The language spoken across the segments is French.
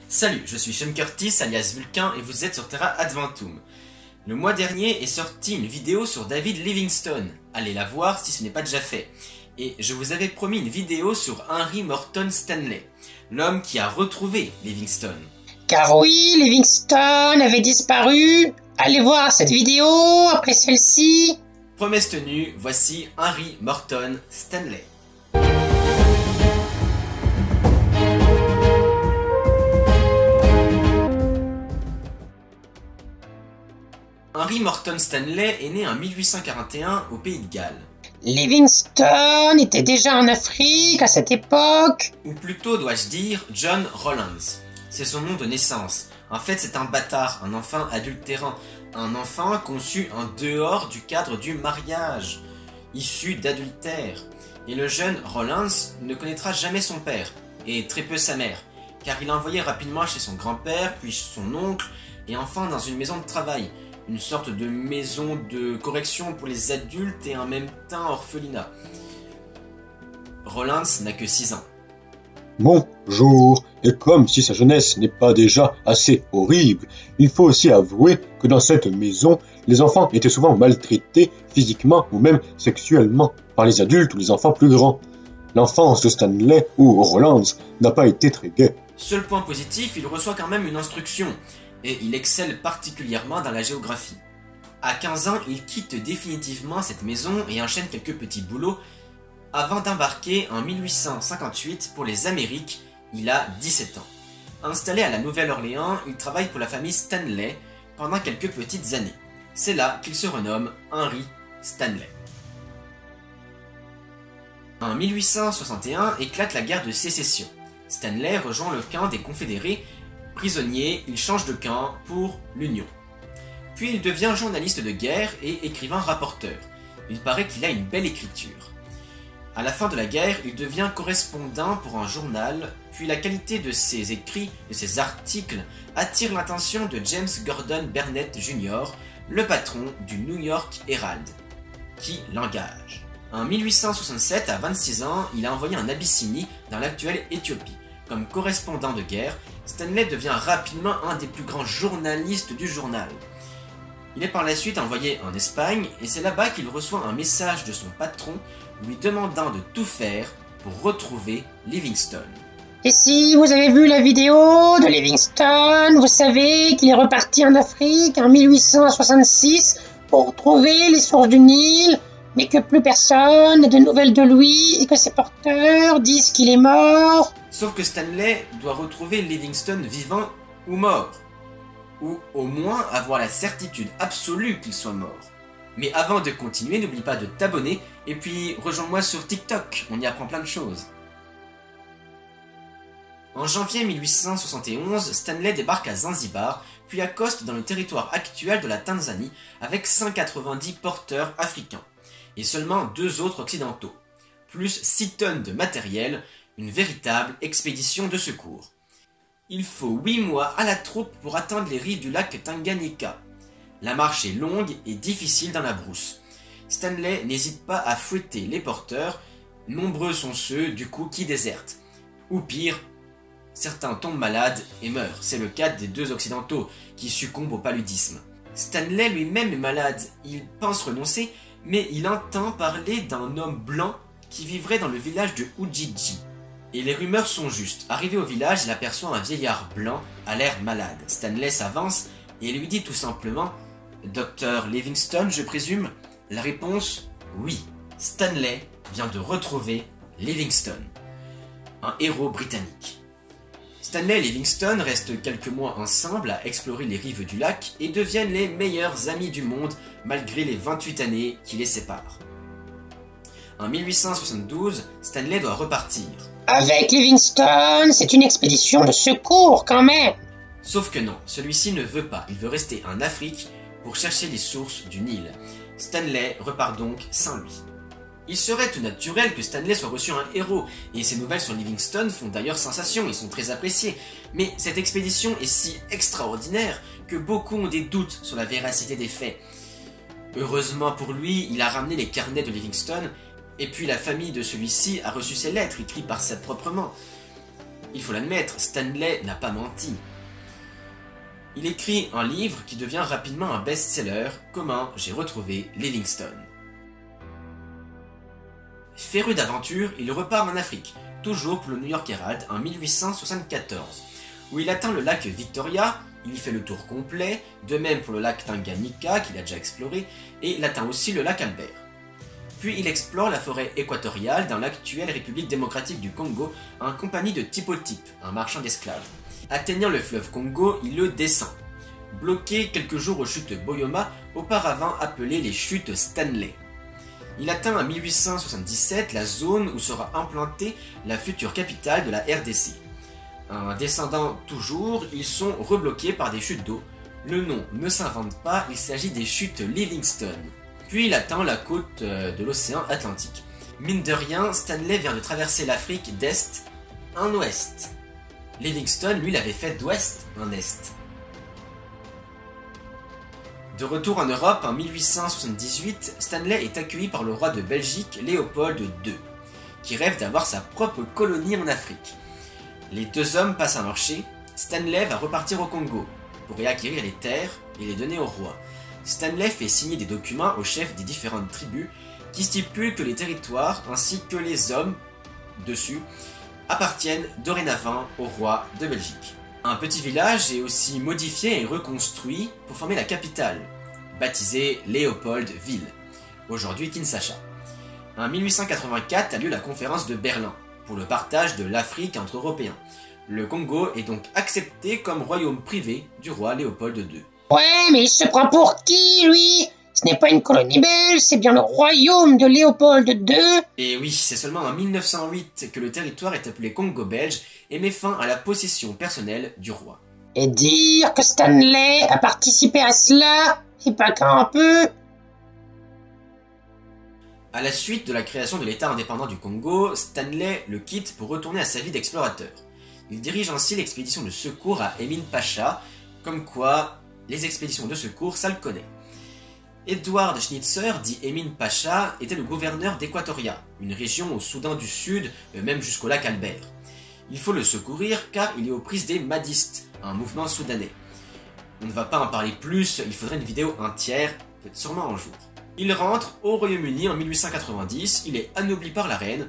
Salut, je suis Sean Curtis alias Vulcain et vous êtes sur Terra Adventum. Le mois dernier est sortie une vidéo sur David Livingstone, allez la voir si ce n'est pas déjà fait. Et je vous avais promis une vidéo sur Henry Morton Stanley, l'homme qui a retrouvé Livingstone. Car oui, Livingstone avait disparu. Allez voir cette vidéo après celle-ci. Promesse tenue, voici Henry Morton Stanley. Henry Morton Stanley est né en 1841 au Pays de Galles. Livingstone était déjà en Afrique à cette époque. Ou plutôt dois-je dire John Rawlins. C'est son nom de naissance. En fait c'est un bâtard, un enfant adultérant, un enfant conçu en dehors du cadre du mariage, issu d'adultère. Et le jeune Rawlins ne connaîtra jamais son père, et très peu sa mère, car il est envoyé rapidement chez son grand-père, puis chez son oncle, et enfin dans une maison de travail. Une sorte de maison de correction pour les adultes et en même temps orphelinat. Rawlins n'a que 6 ans. Bonjour, et comme si sa jeunesse n'est pas déjà assez horrible, il faut aussi avouer que dans cette maison, les enfants étaient souvent maltraités physiquement ou même sexuellement par les adultes ou les enfants plus grands. L'enfance de Stanley ou Rawlins n'a pas été très gaie. Seul point positif, il reçoit quand même une instruction. Et il excelle particulièrement dans la géographie. À 15 ans, il quitte définitivement cette maison et enchaîne quelques petits boulots avant d'embarquer en 1858 pour les Amériques. Il a 17 ans. Installé à la Nouvelle-Orléans, il travaille pour la famille Stanley pendant quelques petites années. C'est là qu'il se renomme Henry Stanley. En 1861 éclate la guerre de sécession. Stanley rejoint le camp des Confédérés. Prisonnier, il change de camp pour l'Union. Puis il devient journaliste de guerre et écrivain rapporteur. Il paraît qu'il a une belle écriture. À la fin de la guerre, il devient correspondant pour un journal, puis la qualité de ses écrits, de ses articles, attire l'attention de James Gordon Burnett Jr., le patron du New York Herald, qui l'engage. En 1867, à 26 ans, il est envoyé en Abyssinie, dans l'actuelle Éthiopie. Comme correspondant de guerre, Stanley devient rapidement un des plus grands journalistes du journal. Il est par la suite envoyé en Espagne et c'est là-bas qu'il reçoit un message de son patron lui demandant de tout faire pour retrouver Livingstone. Et si vous avez vu la vidéo de Livingstone, vous savez qu'il est reparti en Afrique en 1866 pour trouver les sources du Nil, mais que plus personne n'a de nouvelles de lui et que ses porteurs disent qu'il est mort. Sauf que Stanley doit retrouver Livingstone vivant ou mort. Ou au moins avoir la certitude absolue qu'il soit mort. Mais avant de continuer, n'oublie pas de t'abonner et puis rejoins-moi sur TikTok, on y apprend plein de choses. En janvier 1871, Stanley débarque à Zanzibar, puis accoste dans le territoire actuel de la Tanzanie avec 190 porteurs africains, et seulement 2 autres occidentaux, plus 6 tonnes de matériel, une véritable expédition de secours. Il faut 8 mois à la troupe pour atteindre les rives du lac Tanganyika. La marche est longue et difficile dans la brousse. Stanley n'hésite pas à fouetter les porteurs, nombreux sont ceux du coup qui désertent. Ou pire, certains tombent malades et meurent, c'est le cas des 2 occidentaux qui succombent au paludisme. Stanley lui-même est malade, il pense renoncer, mais il entend parler d'un homme blanc qui vivrait dans le village de Ujiji. Et les rumeurs sont justes. Arrivé au village, il aperçoit un vieillard blanc à l'air malade. Stanley s'avance et lui dit tout simplement « Docteur Livingstone, je présume ?» La réponse « Oui, Stanley vient de retrouver Livingstone, un héros britannique. » Stanley et Livingstone restent quelques mois ensemble à explorer les rives du lac et deviennent les meilleurs amis du monde malgré les 28 années qui les séparent. En 1872, Stanley doit repartir. Avec Livingstone, c'est une expédition de secours quand même. Sauf que non, celui-ci ne veut pas, il veut rester en Afrique pour chercher les sources du Nil. Stanley repart donc sans lui. Il serait tout naturel que Stanley soit reçu un héros, et ses nouvelles sur Livingstone font d'ailleurs sensation et sont très appréciées. Mais cette expédition est si extraordinaire que beaucoup ont des doutes sur la véracité des faits. Heureusement pour lui, il a ramené les carnets de Livingstone, et puis la famille de celui-ci a reçu ses lettres écrites par sa propre main. Il faut l'admettre, Stanley n'a pas menti. Il écrit un livre qui devient rapidement un best-seller, Comment j'ai retrouvé Livingstone. Féru d'aventure, il repart en Afrique, toujours pour le New York Herald en 1874, où il atteint le lac Victoria, il y fait le tour complet, de même pour le lac Tanganyika qu'il a déjà exploré, et il atteint aussi le lac Albert. Puis il explore la forêt équatoriale dans l'actuelle République démocratique du Congo en compagnie de Tipo Tip, un marchand d'esclaves. Atteignant le fleuve Congo, il le descend, bloqué quelques jours aux chutes Boyoma, auparavant appelées les chutes Stanley. Il atteint en 1877 la zone où sera implantée la future capitale de la RDC. En descendant toujours, ils sont rebloqués par des chutes d'eau. Le nom ne s'invente pas, il s'agit des chutes Livingstone. Puis il atteint la côte de l'océan Atlantique. Mine de rien, Stanley vient de traverser l'Afrique d'est en ouest. Livingstone, lui, l'avait fait d'ouest en est. De retour en Europe, en 1878, Stanley est accueilli par le roi de Belgique, Léopold II, qui rêve d'avoir sa propre colonie en Afrique. Les deux hommes passent un marché, Stanley va repartir au Congo, pour y acquérir les terres et les donner au roi. Stanley fait signer des documents aux chefs des différentes tribus, qui stipulent que les territoires ainsi que les hommes dessus appartiennent dorénavant au roi de Belgique. Un petit village est aussi modifié et reconstruit pour former la capitale, baptisée Léopoldville, aujourd'hui Kinshasa. En 1884 a lieu la conférence de Berlin, pour le partage de l'Afrique entre Européens. Le Congo est donc accepté comme royaume privé du roi Léopold II. Ouais, mais il se prend pour qui, lui? Ce n'est pas une colonie belge, c'est bien le royaume de Léopold II. Et oui, c'est seulement en 1908 que le territoire est appelé Congo belge et met fin à la possession personnelle du roi. Et dire que Stanley a participé à cela, c'est pas qu'un peu. À la suite de la création de l'État indépendant du Congo, Stanley le quitte pour retourner à sa vie d'explorateur. Il dirige ainsi l'expédition de secours à Emin Pacha, comme quoi les expéditions de secours, ça le connaît. Edward Schnitzer, dit Emin Pacha, était le gouverneur d'Équatoria, une région au Soudan du Sud, même jusqu'au lac Albert. Il faut le secourir car il est aux prises des Mahdistes, un mouvement soudanais. On ne va pas en parler plus, il faudrait une vidéo entière, peut-être sûrement un jour. Il rentre au Royaume-Uni en 1890, il est anobli par la reine.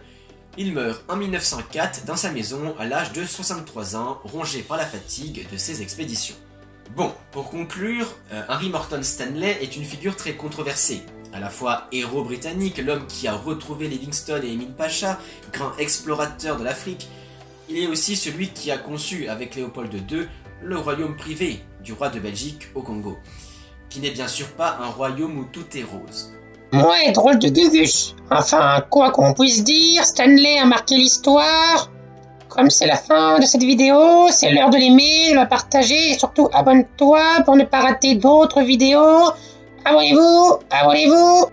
Il meurt en 1904 dans sa maison à l'âge de 63 ans, rongé par la fatigue de ses expéditions. Bon, pour conclure, Henry Morton Stanley est une figure très controversée. À la fois héros britannique, l'homme qui a retrouvé Livingstone et Emin Pacha, grand explorateur de l'Afrique, il est aussi celui qui a conçu avec Léopold II le royaume privé du roi de Belgique au Congo, qui n'est bien sûr pas un royaume où tout est rose. Ouais, drôle de Gugus. Enfin, quoi qu'on puisse dire, Stanley a marqué l'histoire. Comme c'est la fin de cette vidéo, c'est l'heure de l'aimer, de la partager et surtout abonne-toi pour ne pas rater d'autres vidéos. Abonnez-vous, abonnez-vous.